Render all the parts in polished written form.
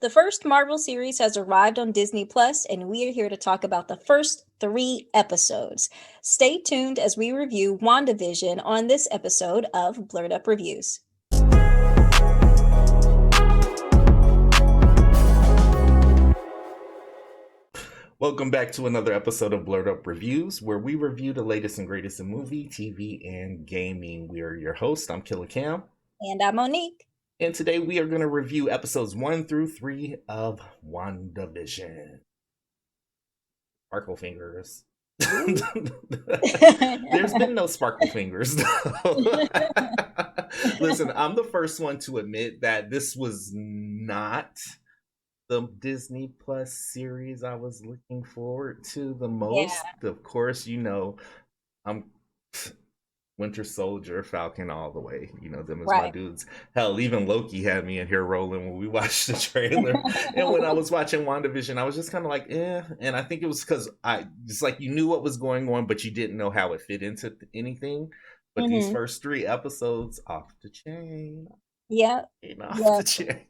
The first Marvel series has arrived on Disney Plus, and we are here to talk about the first 3 episodes. Stay tuned as we review WandaVision on this episode of Blerd Up Reviews. Welcome back to another episode of Blerd Up Reviews, where we review the latest and greatest in movie, TV, and gaming. We are your host. I'm Killer Cam. And I'm Monique. And today we are going to review episodes 1 through 3 of WandaVision. Sparkle fingers. There's been no sparkle fingers, though. Listen, I'm the first one to admit that this was not the Disney Plus series I was looking forward to the most. Yeah. Of course, I'm Winter Soldier, Falcon all the way. Them as my dudes. Hell, even Loki had me in here rolling when we watched the trailer. And when I was watching WandaVision, I was just kind of like, eh. And I think it was because you knew what was going on, but you didn't know how it fit into anything. But these first 3 episodes, off the chain. Yeah. Off the chain.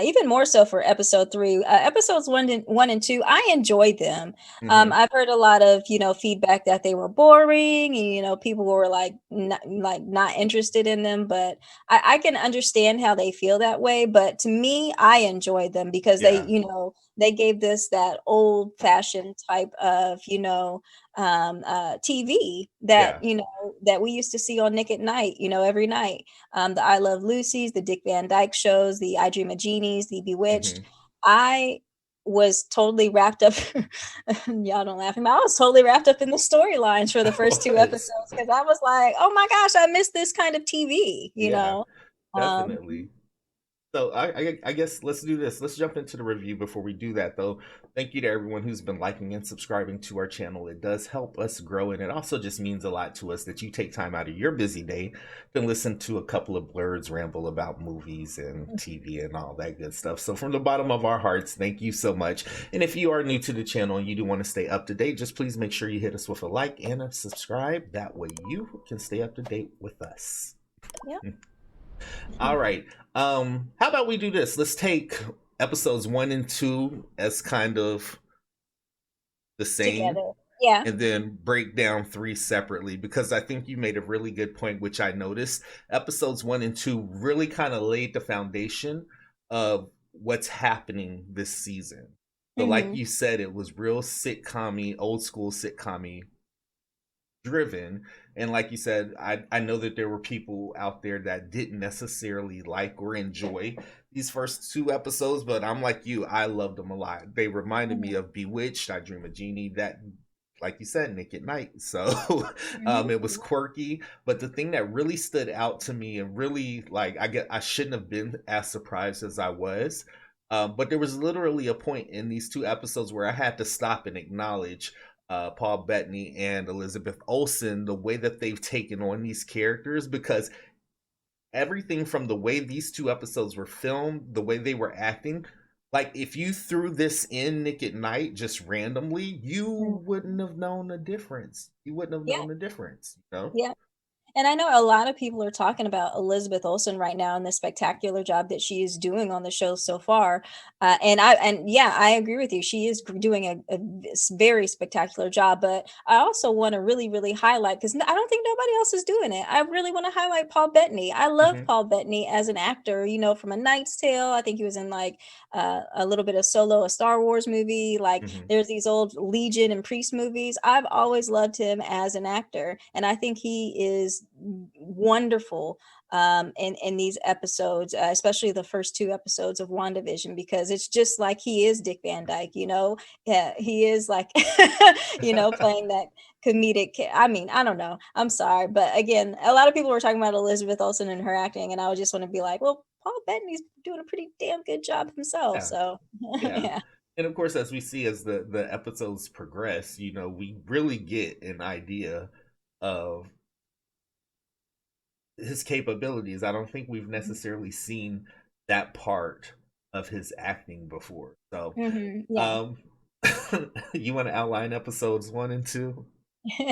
Even more so for episode 3. Episodes 1 and 2, I enjoyed them. I've heard a lot of feedback that they were boring, and people were not interested in them. But I can understand how they feel that way. But to me, I enjoyed them because they gave this that old fashioned type of TV that that we used to see on Nick at Night, every night. The I Love Lucy's, the Dick Van Dyke shows, the I Dream of Genies, the Bewitched. I was totally wrapped up. Y'all don't laugh at me. I was totally wrapped up in the storylines for the first 2 episodes because I was like, oh my gosh, I missed this kind of TV, you know? Definitely. So I guess let's do this. Let's jump into the review. Before we do that, though, thank you to everyone who's been liking and subscribing to our channel. It does help us grow, and it also just means a lot to us that you take time out of your busy day to listen to a couple of blerds ramble about movies and TV and all that good stuff. So from the bottom of our hearts, thank you so much. And if you are new to the channel and you do want to stay up to date, just please make sure you hit us with a like and a subscribe. That way you can stay up to date with us. Yeah. All right. How about we do this? Let's take episodes 1 and 2 as kind of the same. Together. Yeah. And then break down 3 separately, because I think you made a really good point, which I noticed. Episodes 1 and 2 really kind of laid the foundation of what's happening this season. So like you said, it was real sitcom-y, old school sitcom-y driven. And like you said, I know that there were people out there that didn't necessarily like or enjoy these first 2 episodes, but I'm like you, I loved them a lot. They reminded me of Bewitched, I Dream of Genie, that, like you said, Nick at Night. So it was quirky, but the thing that really stood out to me and really I shouldn't have been as surprised as I was, but there was literally a point in these 2 episodes where I had to stop and acknowledge Paul Bettany and Elizabeth Olsen, the way that they've taken on these characters, because everything from the way these 2 episodes were filmed, the way they were acting, like if you threw this in Nick at Night just randomly, you wouldn't have known the difference. You wouldn't have known the difference, Yeah. And I know a lot of people are talking about Elizabeth Olsen right now and the spectacular job that she is doing on the show so far. And I agree with you. She is doing a very spectacular job. But I also want to really, really highlight, because I don't think nobody else is doing it. I really want to highlight Paul Bettany. I love Paul Bettany as an actor, from A Knight's Tale. I think he was in a little bit of Solo, a Star Wars movie. There's these old Legion and Priest movies. I've always loved him as an actor. And I think he is wonderful in these episodes, especially the first 2 episodes of WandaVision, because it's just like he is Dick Van Dyke, yeah, he is like playing that comedic. I mean, I don't know, I'm sorry, but again, a lot of people were talking about Elizabeth Olsen and her acting, and I would just want to be like, well, Paul Bettany's doing a pretty damn good job himself. So yeah. And of course, as we see as the episodes progress, we really get an idea of his capabilities. I don't think we've necessarily seen that part of his acting before. So you want to outline episodes 1 and 2?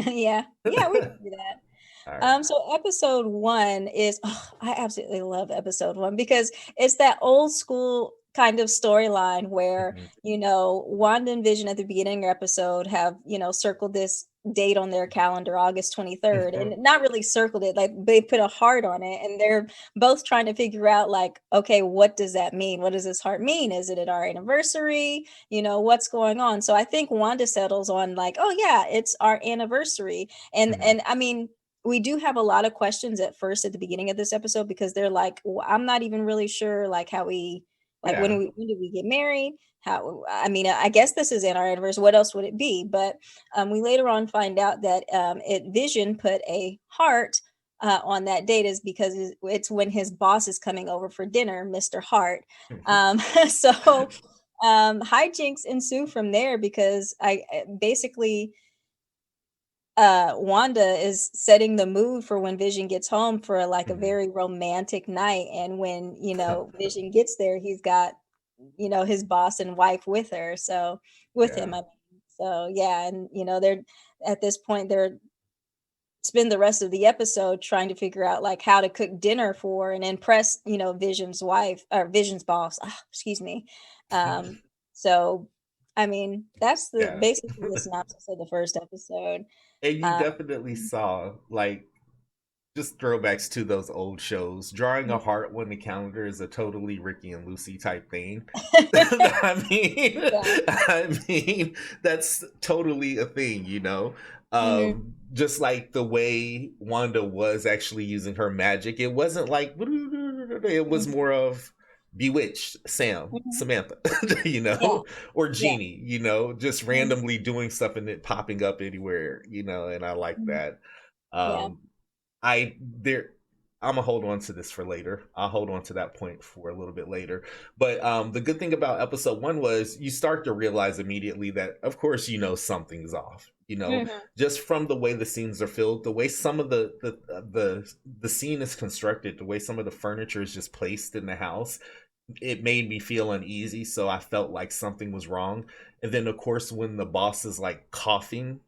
Yeah, we can do that. All right. So episode one is I absolutely love episode one because it's that old school kind of storyline where, Mhm. Wanda and Vision at the beginning of the episode have, circled this date on their calendar, August 23rd, and not really circled it, like they put a heart on it, and they're both trying to figure out, like, okay, what does that mean? What does this heart mean? Is it at our anniversary? What's going on? So I think Wanda settles on like, oh yeah, it's our anniversary. And Mhm. and I mean, we do have a lot of questions at first at the beginning of this episode because they're like, I'm not even really sure like how we like Yeah. when did we get married? How I mean, I guess this is in our anniversary. What else would it be? But we later on find out that Vision put a heart on that date is because it's when his boss is coming over for dinner, Mr. Hart. So hijinks ensue from there because I basically Wanda is setting the mood for when Vision gets home for like a Mhm. very romantic night. And when, Vision gets there, he's got, his boss and wife with her. So with him, Yeah. I mean. So yeah, and they're at this point they're spend the rest of the episode trying to figure out like how to cook dinner for and impress, Vision's wife or Vision's boss. Excuse me. Um, so I mean, that's the Yeah. basically the synopsis of the first episode. And you Uh, definitely saw like just throwbacks to those old shows. Drawing a heart on the calendar is a totally Ricky and Lucy type thing. I mean, Yeah. I mean, that's totally a thing, you know. Mhm, Just like the way Wanda was actually using her magic, it wasn't like it was mhm, more of Bewitched, Sam, mhm. Samantha, you Yeah, know, or yeah, Genie, you know, just mhm, randomly doing stuff and it popping up anywhere, you know, and I like mhm. that. Yeah. Um, I there I'm gonna hold on to this for later. I'll hold on to that point for a little bit later. But the good thing about episode one was you start to realize immediately that, of course, you know something's off. You know, Mhm, just from the way the scenes are filled, the way some of the scene is constructed, the way some of the furniture is just placed in the house, it made me feel uneasy. So I felt like something was wrong. And then, of course, when the boss is like coughing,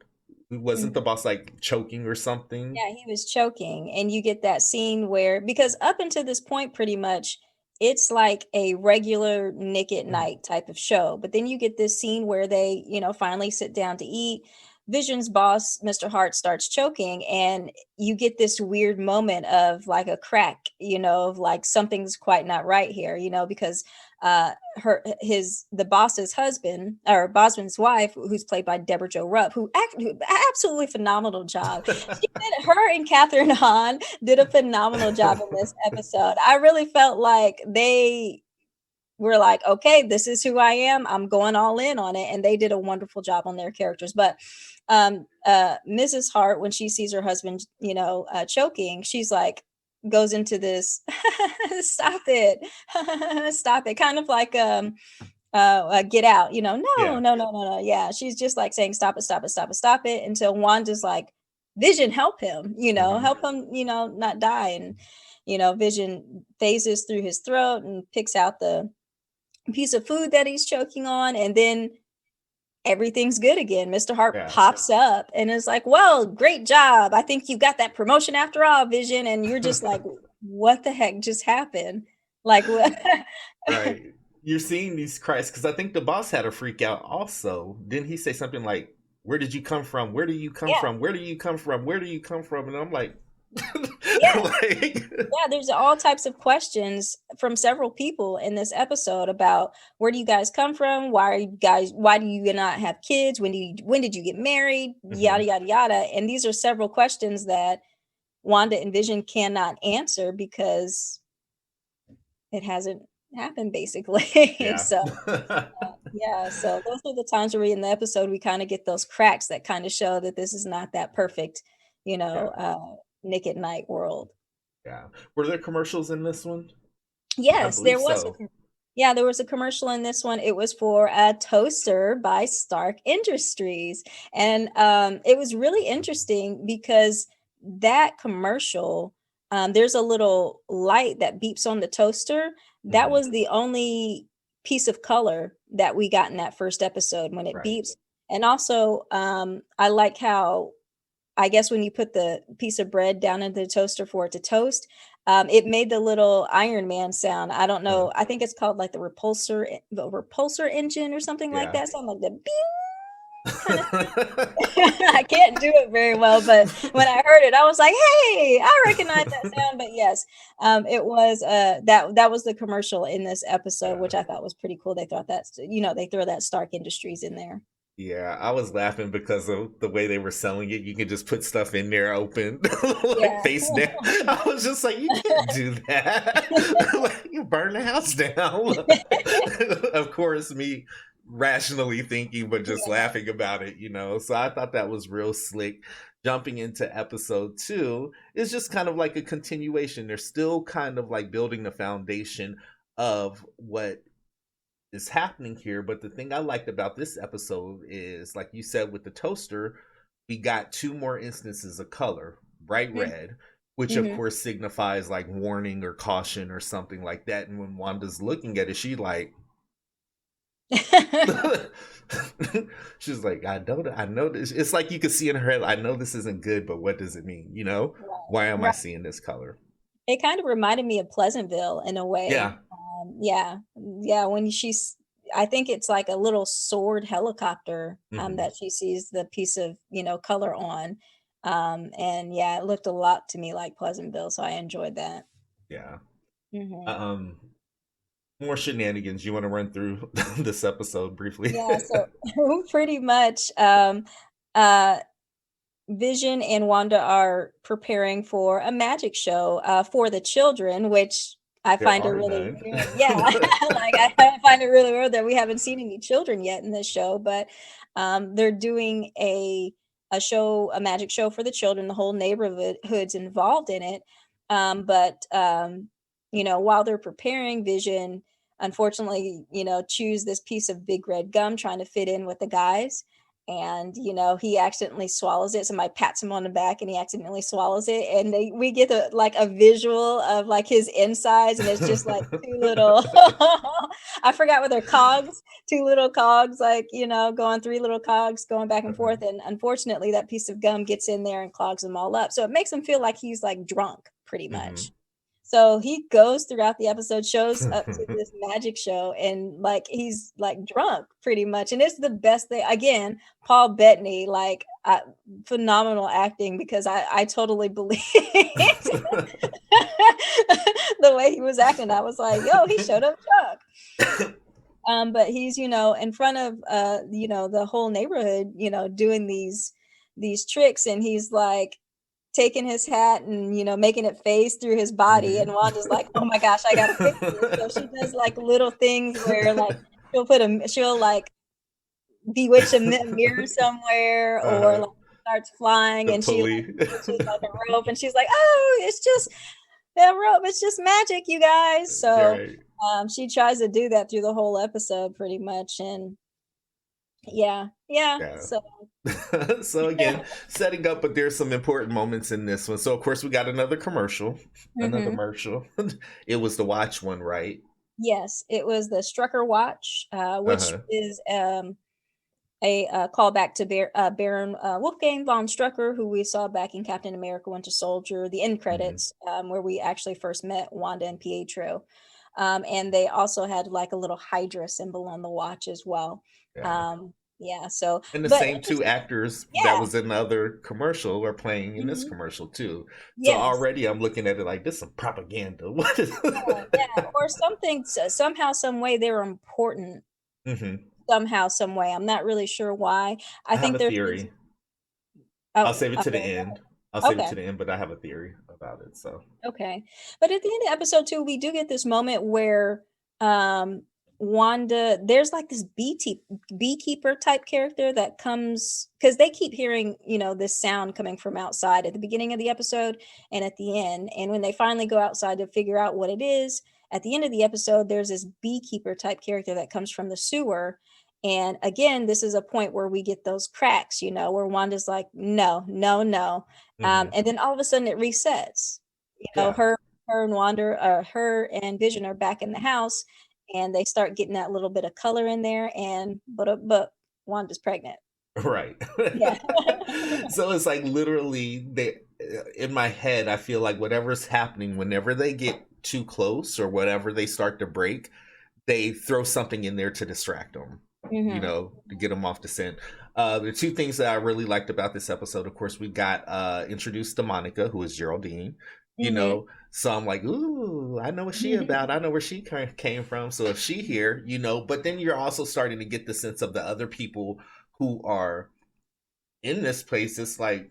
wasn't mhm. the boss like choking or something? Yeah, he was choking, and you get that scene where because up until this point, pretty much, it's like a regular Nick at Mhm. Night type of show, but then you get this scene where they, finally sit down to eat. Vision's boss, Mr. Hart, starts choking, and you get this weird moment of like a crack, of like something's quite not right here, because the boss's husband or Bosman's wife, who's played by Deborah Jo Rupp, who absolutely phenomenal job. Her and Catherine Hahn did a phenomenal job in this episode. I really felt like they were like, okay, this is who I am. I'm going all in on it. And they did a wonderful job on their characters. But Mrs. Hart, when she sees her husband, choking, she's like, goes into this, stop it, stop it, kind of like Get Out, no, Yeah. no, no, no, no. Yeah, she's just like saying, stop it, stop it, stop it, stop it, until Wanda's like, Vision, help him, Mhm. help him, not die. And, Vision phases through his throat and picks out the piece of food that he's choking on. And then everything's good again. Mr. Hart Yeah. pops up and is like, well, great job. I think you got that promotion after all, Vision. And you're just like, what the heck just happened? Like, what? Right. You're seeing these cries because I think the boss had a freak out also. Didn't he say something like, "Where did you come from? Where do you come Yeah, from? Where do you come from? Where do you come from?" And I'm like, yeah. like, Yeah, there's all types of questions from several people in this episode about where do you guys come from? Why do you not have kids? When did you get married? Yada Mhm. yada yada. And these are several questions that Wanda and Vision cannot answer because it hasn't happened basically. Yeah. So yeah, so those are the times where we in the episode we kind of get those cracks that kind of show that this is not that perfect, Yeah. Nick at Night world. Yeah. Were there commercials in this one? I Yes, believe there was a so. yeah, there was a commercial in this one. It was for a toaster by Stark Industries, and, it was really interesting because that commercial, there's a little light that beeps on the toaster. That Mhm. was the only piece of color that we got in that first episode when it Right. beeps, and also, I like how I guess when you put the piece of bread down into the toaster for it to toast, it made the little Iron Man sound. I don't Uh, know. I think it's called like the repulsor engine or something like yeah. that. Sound like the bing kind of. I can't do it very well, but when I heard it, I was like, "Hey, I recognize that sound." But yes, it was that was the commercial in this episode, Yeah. which I thought was pretty cool. They thought that they throw that Stark Industries in there. Yeah, I was laughing because of the way they were selling it. You can just put stuff in there open, like Yeah. face down. I was just like, you can't do that. Like, you burn the house down. Of course, me rationally thinking, but just laughing about it, you know. So I thought that was real slick. Jumping into episode two is just kind of like a continuation. They're still kind of like building the foundation of what is happening here. But the thing I liked about this episode is, like you said, with the toaster, we got two more instances of color, bright red, which of Mm-hmm. course signifies like warning or caution or something like that. And when Wanda's looking at it, she like she's like, I know this. It's like you can see in her head, I know this isn't good, but what does it mean? You know, why am I Right. seeing this color? It kind of reminded me of Pleasantville in a way. Yeah. Yeah, yeah. I think it's like a little sword helicopter Hmm. that she sees the piece of color on, and yeah, it looked a lot to me like Pleasantville, so I enjoyed that. Yeah. Hmm. Um, more shenanigans. You want to run through this episode briefly? Yeah, so pretty much, uh, Vision and Wanda are preparing for a magic show, for the children, which I There find it are really none. weird. Yeah, like, I find it really weird that we haven't seen any children yet in this show, but, they're doing a magic show for the children, the whole neighborhood's involved in it, but while they're preparing, Vision, unfortunately, chews this piece of big red gum trying to fit in with the guys, and he accidentally swallows it. Somebody pats him on the back and he accidentally swallows it, and we get a visual of like his insides, and it's just like two little I forgot what they're cogs, two little cogs, like going three little cogs going back and forth, and unfortunately that piece of gum gets in there and clogs them all up, so it makes him feel like he's like drunk pretty much. Hmm. So he goes throughout the episode, shows up to this magic show, and like he's like drunk pretty much. And it's the best thing. Again, Paul Bettany, like phenomenal acting, because I totally believe the way he was acting. I was like, yo, he showed up drunk. But he's in front of the whole neighborhood, doing these tricks, and he's like taking his hat and making it phase through his body, and Hmm. Wanda's like, "Oh my gosh, I gotta fix this." So she does like little things where like she'll like bewitch a mirror somewhere, or Uh-huh. like starts flying, The and she like pulley. bewitches like a rope, and she's like, "Oh, it's just that rope. It's just magic, you guys." So Right. she tries to do that through the whole episode pretty much, and yeah, yeah. Yeah. So So again, setting up, but there's some important moments in this one. So of course we got another commercial. Another mhm. commercial. It was the watch one, right? Yes, it was the Strucker watch, which Uh-huh. is a callback to Baron Wolfgang von Strucker, who we saw back in Captain America: Winter Soldier, the end Hmm. credits, where we actually first met Wanda and Pietro. And they also had like a little Hydra symbol on the watch as well. Yeah. Yeah, so, And the but same two actors that yeah, was in the other commercial are playing in this mhm, commercial too. So yes. already I'm looking at it like this is some propaganda. What is Yeah, yeah, or something, somehow, some way they're important, Hmm. somehow, some way. I'm not really sure why. I I have think a there's this. theory. I'll Oh, save it to the okay, end. I'll save it okay, to the end, but I have a theory about it. So okay. But at the end of episode 2, we do get this moment where, um, Wanda there's, like, this beekeeper type character that comes, because they keep hearing, this sound coming from outside at the beginning of the episode and at the end, and when they finally go outside to figure out what it is, at the end of the episode, there's this beekeeper type character that comes from the sewer, and again, this is a point where we get those cracks, where Wanda's like, "No, no, no," hmm. and then all of a sudden it resets. Yeah. Her and her and Vision are back in the house, and they start getting that little bit of color in there, and but Wanda's pregnant. Right. Yeah. So it's like literally they in my head I feel like whatever's happening whenever they get too close or whatever they start to break, they throw something in there to distract them, Mhm. to get them off the scent. The two things that I really liked about this episode, of course, we got introduced to Monica, who is Geraldine, Mhm. so I'm like, ooh, I know what she about. I know where she came from. So if she here, but then you're also starting to get the sense of the other people who are in this place. It's like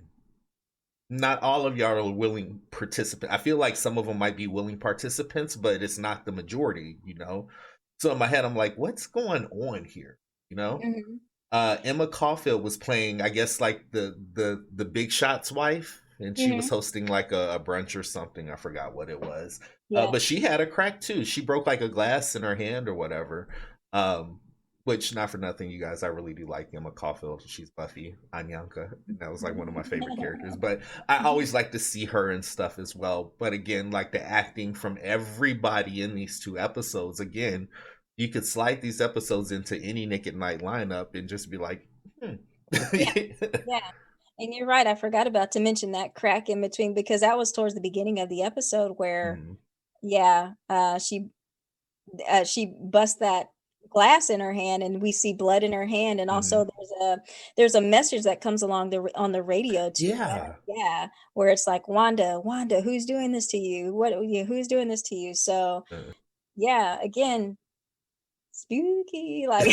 not all of y'all are willing participants. I feel like some of them might be willing participants, but it's not the majority. So in my head, I'm like, what's going on here? You know? Mhm. Emma Caulfield was playing, I guess, like the Big Shot's wife, and she was Mhm. hosting like a brunch or something. I forgot what it was, Yeah. but she had a crack too. She broke like a glass in her hand or whatever. Um, which, not for nothing, you guys, I really do like Emma Caulfield. She's Buffy Anyanka, and that was like one of my favorite characters. But I always like to see her and stuff as well. But again, like the acting from everybody in these two episodes, again, you could slide these episodes into any Nick at Night lineup and just be like, hmm. Yeah. Yeah. And you're right, I forgot about to mention that crack in between because that was towards the beginning of the episode where, Mhm, yeah, she busts that glass in her hand and we see blood in her hand, and mhm. also there's a message that comes along on the radio to her. Yeah. Yeah, where it's like, "Wanda, Wanda, who's doing this to you? Who's doing this to you?" So, Uh. yeah, again, spooky, like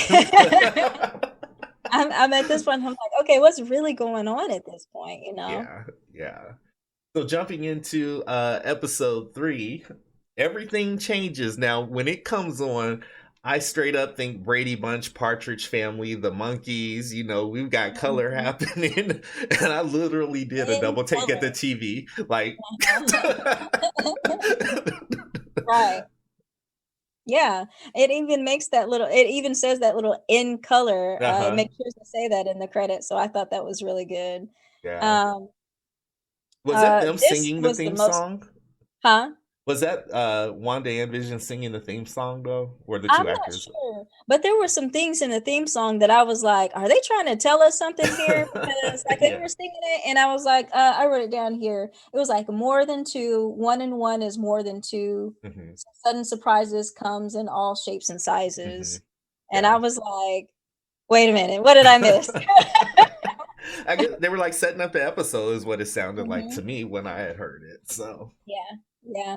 I'm at this point, I'm like, "Okay, what's really going on at this point?" You know? Yeah, yeah. So jumping into episode 3, everything changes. Now, when it comes on, I straight up think Brady Bunch, Partridge Family, the Monkeys, we've got color Mhm. happening. And I literally did a In double take at the color. TV. Like, Right. Yeah, it even says that little "in color," it uh-huh. makes sure to say that in the credits, so I thought that was really good. Yeah. Um, Was that them this singing the was the theme most. song? Huh? Was that Wanda and Vision singing the theme song though? Or the I'm two not actors? sure, but there were some things in the theme song that I was like, "Are they trying to tell us something here?" Because, like, they Yeah. were singing it, and I was like, I wrote it down here. It was like, "More than 2, 1 and 1 is more than 2. Hmm. Sudden surprises comes in all shapes and Hmm. sizes." And I Yeah. was like, "Wait a minute, what did I miss?" I guess they were like setting up the episode is what it sounded like to Mhm. me when I had heard it. So Yeah, yeah.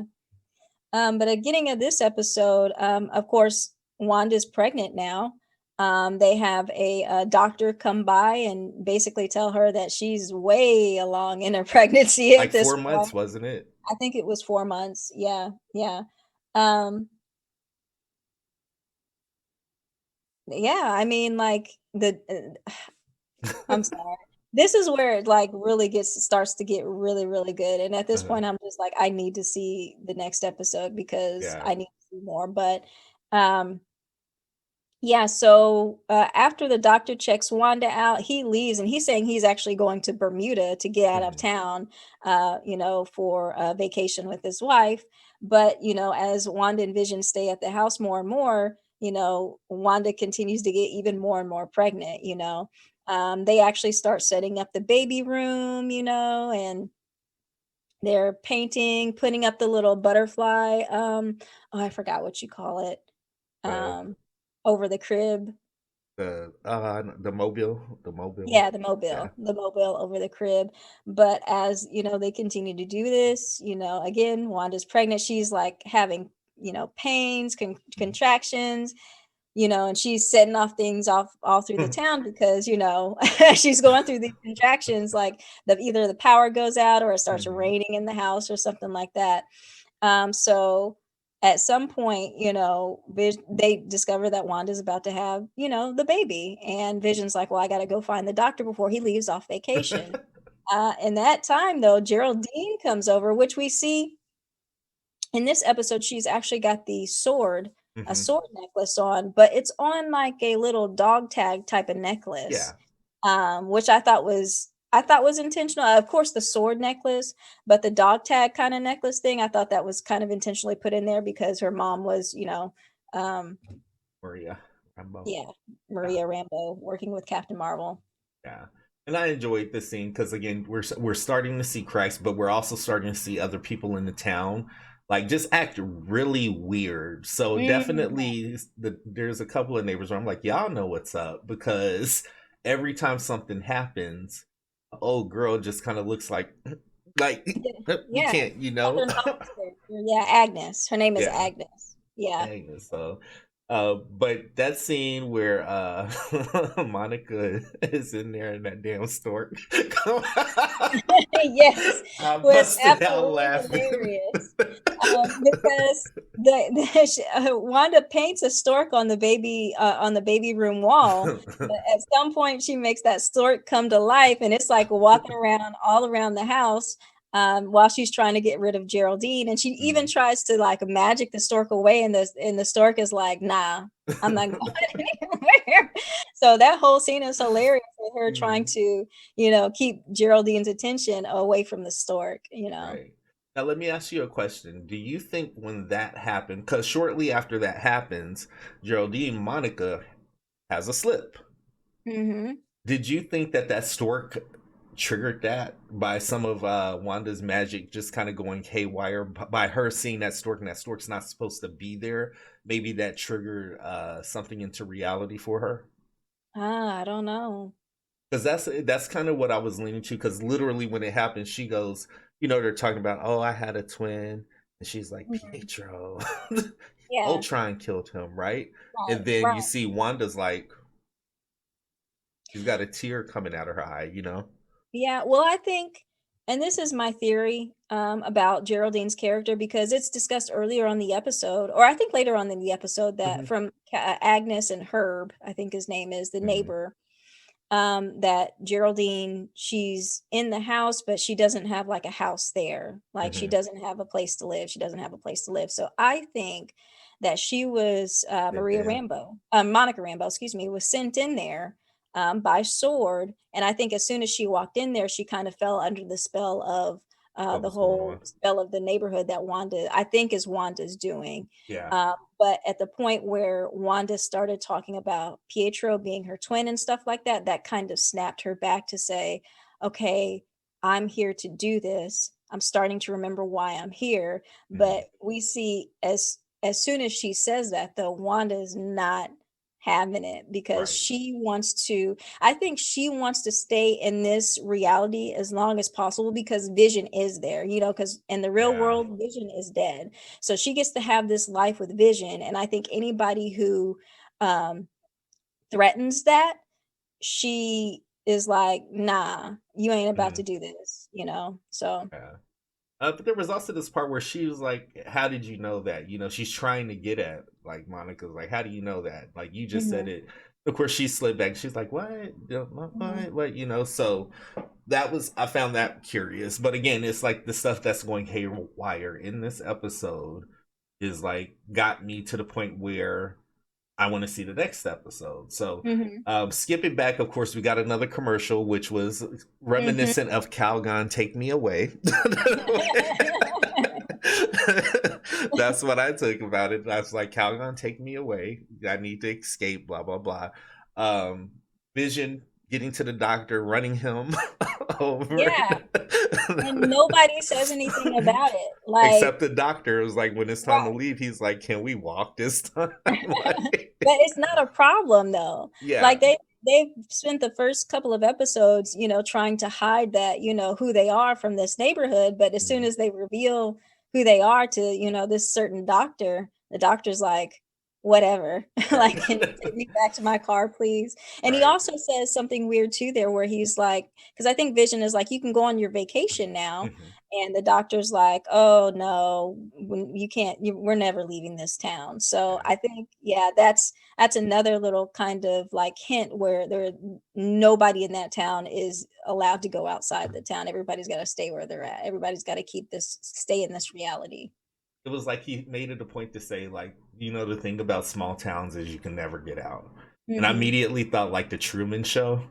But at beginning of this episode, of course, Wanda's pregnant now. They have a doctor come by and basically tell her that she's way along in her pregnancy like at this 4 months, point. wasn't it? I think it was 4 months. Yeah, yeah. Um, yeah, I mean, like I'm sorry. This is where it like really starts to get really, really good. And at this Uh-huh. point, I'm just like, I need to see the next episode because Yeah. I need to see more. But um yeah, so, after the doctor checks Wanda out, he leaves, and he's saying he's actually going to Bermuda to get out of Hmm. town, for a vacation with his wife, but, as Wanda and Vision stay at the house more and more, Wanda continues to get even more and more pregnant, they actually start setting up the baby room, and they're painting, putting up the little butterfly, oh, I forgot what you call it, The um, over the crib. the mobile. Yeah, Yeah. the mobile over the crib, but as, they continue to do this, again, Wanda's pregnant, she's, like, having, pains, Mhm. contractions, and she's setting off things off all through the town because, she's going through these contractions, like, either the power goes out or it starts Mhm. raining in the house or something like that. So at some point, they discover that Wanda's about to have, the baby. And Vision's like, well, I got to go find the doctor before he leaves off vacation. In that time, though, Geraldine comes over, which we see in this episode. She's actually got a Mhm. sword necklace on, but it's on like a little dog tag type of necklace, Yeah. which I thought was intentional. Of course, the sword necklace, but the dog tag kind of necklace thing, I thought that was kind of intentionally put in there because her mom was, um, Maria Rambo. yeah, Yeah. Maria Rambo working with Captain Marvel. Yeah. And I enjoyed the scene because again, we're starting to see Christ, but we're also starting to see other people in the town like just act really weird. So Mhm. definitely, there's a couple of neighbors where I'm like, y'all know what's up because every time something happens, an old girl just kind of looks like Yeah, you yeah. can't, Other Knox character. Yeah, Agnes. Her name is yeah. Agnes. Yeah. Agnes. So, but that scene where Monica is in there and that damn stork, Yes, I was busted out absolutely laughing. hilarious, because Wanda paints a stork on the baby room wall, but at some point, she makes that stork come to life, and it's, like, walking around all around the house, while she's trying to get rid of Geraldine, and she even Mhm. tries to, like, magic the stork away, and the stork is like, "Nah, I'm not going anywhere." So that whole scene is hilarious with her trying Mhm. to, keep Geraldine's attention away from the stork. Right. Now, let me ask you a question. Do you think when that happened, because shortly after that happens, Geraldine Monica has a slip? Mhm. Did you think that that stork triggered that by some of Wanda's magic just kind of going haywire by her seeing that stork and that stork's not supposed to be there? Maybe that triggered something into reality for her. I don't know. Because that's kind of what I was leaning to. Because literally when it happened, she goes, they're talking about, oh, I had a twin, and she's like, Mhm. Pietro, Yeah, Ultron killed him, right? right, And then you right. see Wanda's like, she's got a tear coming out of her eye. Yeah, well, I think, and this is my theory, about Geraldine's character because it's discussed earlier on the episode, or I think later on in the episode that Hmm. from Agnes and Herb, I think his name is, the Hmm. neighbor, that Geraldine, she's in the house, but she doesn't have like a house there. Like she Hmm. doesn't have a place to live. She doesn't have a place to live. So I think that she was Monica Rambeau, excuse me, was sent in there by Sword. And I think as soon as she walked in there, she kind of fell under the spell of What the was going whole on? spell of the neighborhood that Wanda, I think, is Wanda's doing. Yeah. But at the point where Wanda started talking about Pietro being her twin and stuff like that, that kind of snapped her back to say, okay, I'm here to do this. I'm starting to remember why I'm here. Hmm. But we see as soon as she says that, though, Wanda is not having it because Right. I think she wants to stay in this reality as long as possible because Vision is there, because in the real Yeah. world, Vision is dead. So she gets to have this life with Vision, and I think anybody who, um, threatens that, she is like, "Nah, you ain't about to Hmm. do this." So Yeah. But there was also this part where she was like, "How did you know that?" She's trying to get at like Monica's like, "How do you know that?" Like you just said mhm, it. Of course, she slid back. She's like, "What? mhm, What? So that was I found that curious. But again, it's like the stuff that's going haywire in this episode is like got me to the point where I want to see the next episode. So, mhm, skipping back, of course, we got another commercial, which was mhm. reminiscent of Calgon Take Me Away. That's what I took about it. I was like, Calgon Take Me Away. I need to escape, blah, blah, blah. Um, Vision getting to the doctor, running him over. Yeah, and nobody says anything about it, like, Except the doctor was like, when it's time to right. leave, he's like, can we walk this time? But it's not a problem though. Yeah. Like they've spent the first couple of episodes, trying to hide that, who they are from this neighborhood, but as soon Mhm. as they reveal who they are to, this certain doctor, the doctor's like, whatever. Right. Like, can you take me back to my car, please? And he Right. also says something weird too there where he's like, because I think Vision is like, you can go on your vacation now. Mhm. And the doctor's like, "Oh no, you can't. We're never leaving this town." So Yeah. I think, yeah, that's another little kind of like hint where nobody in that town is allowed to go outside the town. Everybody's got to stay where they're at. Everybody's got to stay in this reality. It was like he made it a point to say, like, the thing about small towns is you can never get out. And I Mhm. immediately thought like the Truman Show.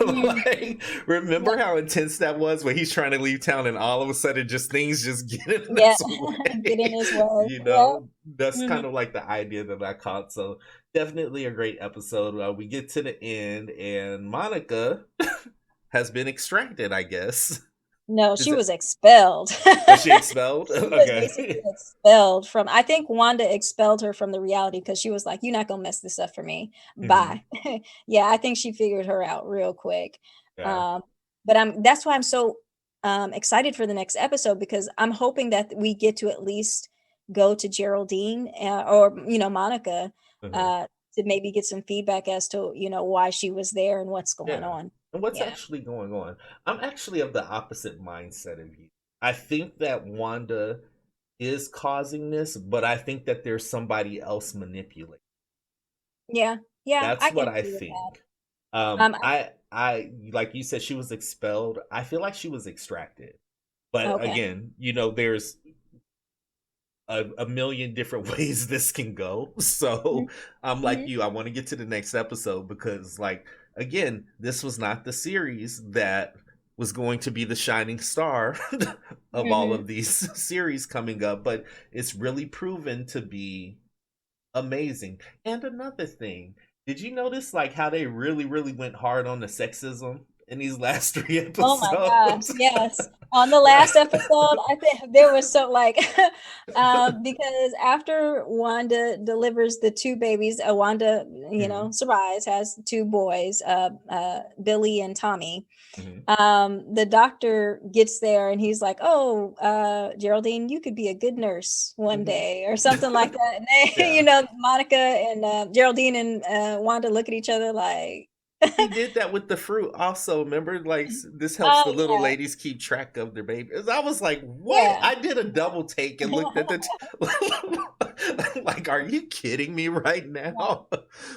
Mm. Like, remember how intense that was when he's trying to leave town and all of a sudden just things just get in Yeah. his Get in way. his way. You Yeah. know, that's Mhm. kind of like the idea that I caught. So definitely a great episode. We get to the end and Monica has been extracted, I guess. No, Is she it, was expelled. was she expelled? She was Okay. basically expelled from, I think Wanda expelled her from the reality because she was like, "You're not gonna mess this up for me. Hmm. Bye." Yeah, I think she figured her out real quick. Yeah. Um, but that's why I'm so, excited for the next episode because I'm hoping that we get to at least go to Geraldine, or, Monica, Uh-huh. uh, to maybe get some feedback as to, why she was there and what's going Yeah. on. And what's Yeah. actually going on? I'm actually of the opposite mindset of you. I think that Wanda is causing this, but I think that there's somebody else manipulating. Yeah. Yeah, That's I can what I agree with that. think. Um, I like you said she was expelled. I feel like she was extracted. But okay. again, there's a million different ways this can go. So Mhm, I'm like mhm, you, I want to get to the next episode because, like, again, this was not the series that was going to be the shining star of all mhm. of these series coming up, but it's really proven to be amazing. And another thing, did you notice like how they really, really went hard on the sexism in these last three Oh my gosh, episodes? yes. On the Like, last episode, I think there was so like, because after Wanda delivers the 2 babies, Wanda, mhm, surprise, has 2 boys, Billy and Tommy. mhm. The doctor gets there and he's like, "Oh, Geraldine, you could be a good nurse one Mhm. day," or something like that. And they, Yeah. Monica and, Geraldine and, Wanda look at each other like, He did that with the fruit also. Remember, like this helps "Oh, the little yeah, ladies keep track of their babies. I was like, "What?" yeah." I did a double take and looked at the like, "Are you kidding me right Right, now?"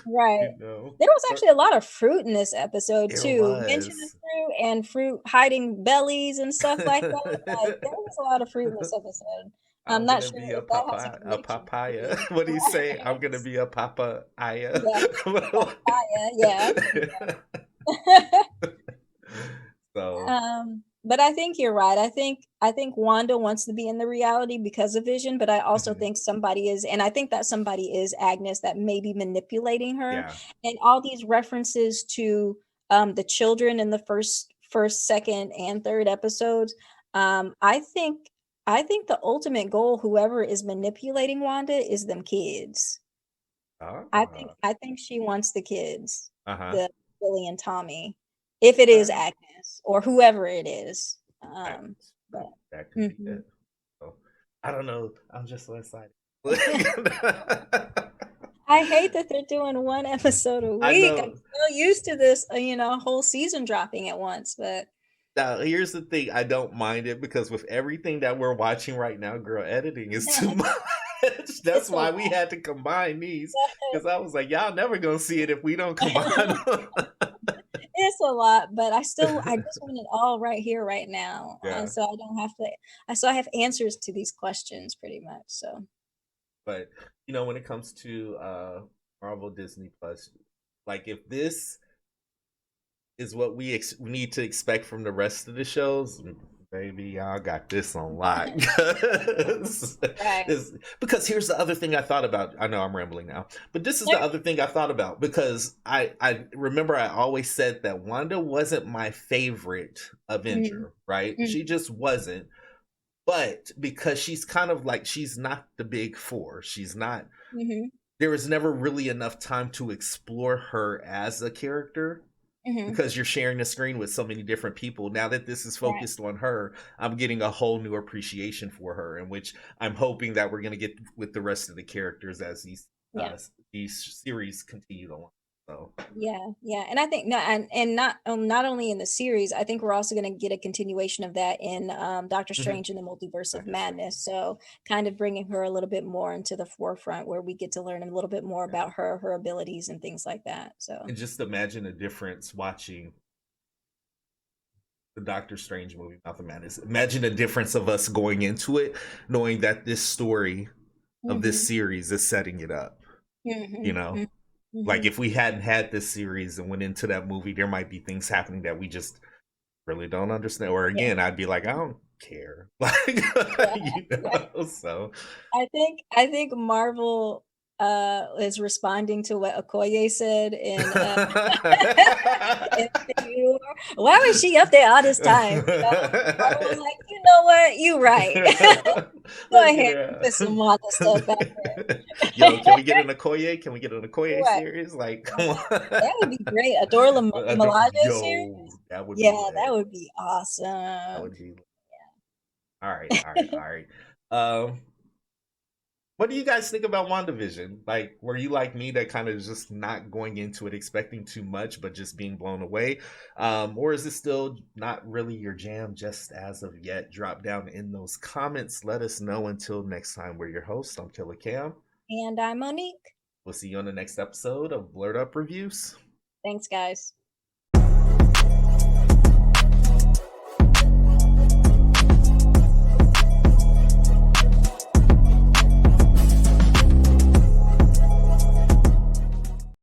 right. You know, There was but actually a lot of fruit in this episode it too. Mention of was. fruit and fruit hiding bellies and stuff like that. Like, there was a lot of fruit in this episode. I'm I'm not gonna sure be if that has a a connection to papaya. the What do you say? I'm gonna Yes. be a papaya. Yeah, papaya, yeah. So, But I think you're right. I think Wanda wants to be in the reality because of Vision, but I also mhm, think somebody is, and I think that somebody is Agnes that may be manipulating her. yeah. And all these references to the children in the first, second, and third episodes. I think the ultimate goal, whoever is manipulating Wanda, is them kids. I think Ah, I think she wants the kids, uh-huh. the Billy and Tommy, if it is Okay. Agnes or whoever it is. That But that could be mhm. it. So, I don't know. I'm just so excited. I hate that they're doing 1 episode a I week. I'm know. so used to this, whole season dropping at once, but Now, here's the thing. I don't mind it because with everything that we're watching right now, girl, editing is too much. That's it's a why we lot. had to combine these. Because I was like, y'all never gonna see it if we don't combine them. It's a lot, but I just want it all right here, right now, Yeah. so I don't have to so I have answers to these questions pretty much, so But when it comes to Marvel Disney Plus, like if this is what we need to expect from the rest of the shows, baby, y'all got this on lock. Right. Because here's the other thing I thought about. I know I'm rambling now, but this is the Okay. other thing I thought about because I remember I always said that Wanda wasn't my favorite Mhm. Avenger, right? Mhm. She just wasn't. But because she's kind of like she's not the big four, she's not. Mhm. There was never really enough time to explore her as a character Mhm. because you're sharing the screen with so many different people. Now that this is Right. focused on her, I'm getting a whole new appreciation for her, in which I'm hoping that we're going to get with the rest of the characters as Yeah. these series continue along. So, Yeah, yeah, and I think no, and not only in the series, I think we're also gonna get a continuation of that in, Doctor mhm. Strange in the Multiverse of Doctor Strange, Madness, so kind of bringing her a little bit more into the forefront where we get to learn a little bit more yeah. about her abilities, and things like that, so And just imagine the difference watching the Doctor Strange movie, not the Madness. Imagine the difference of us going into it, knowing that this story of this Mhm, series is setting it up. You mhm, know, mm. Like Mhm. if we hadn't had this series and went into that movie, there might be things happening that we just really don't understand. Or Yeah, again, I'd be like, I don't care. Like yeah, you yeah. know, so I think Marvel, is responding to what Okoye said in, Infinity War. Why was she up there all this time, you know? Marvel was like, "You know what? You right. Go Let's get ahead and her. put some Wanda stuff back Yo, can there." we get an Okoye? Can we get an Okoye Right. series? Like, come Right. on. That would be great. A Dora Milaje Yo, series? that would be Yeah, that lit. would be That awesome. would be all right, all right, all right. Um, what do you guys think about WandaVision? Like, were you like me that kind of just not going into it expecting too much, but just being blown away? Or is it still not really your jam just as of yet? Drop down in those comments. Let us know. Until next time, we're your hosts. I'm Killer Cam. And I'm Monique. We'll see you on the next episode of Blerd Up Reviews. Thanks, guys.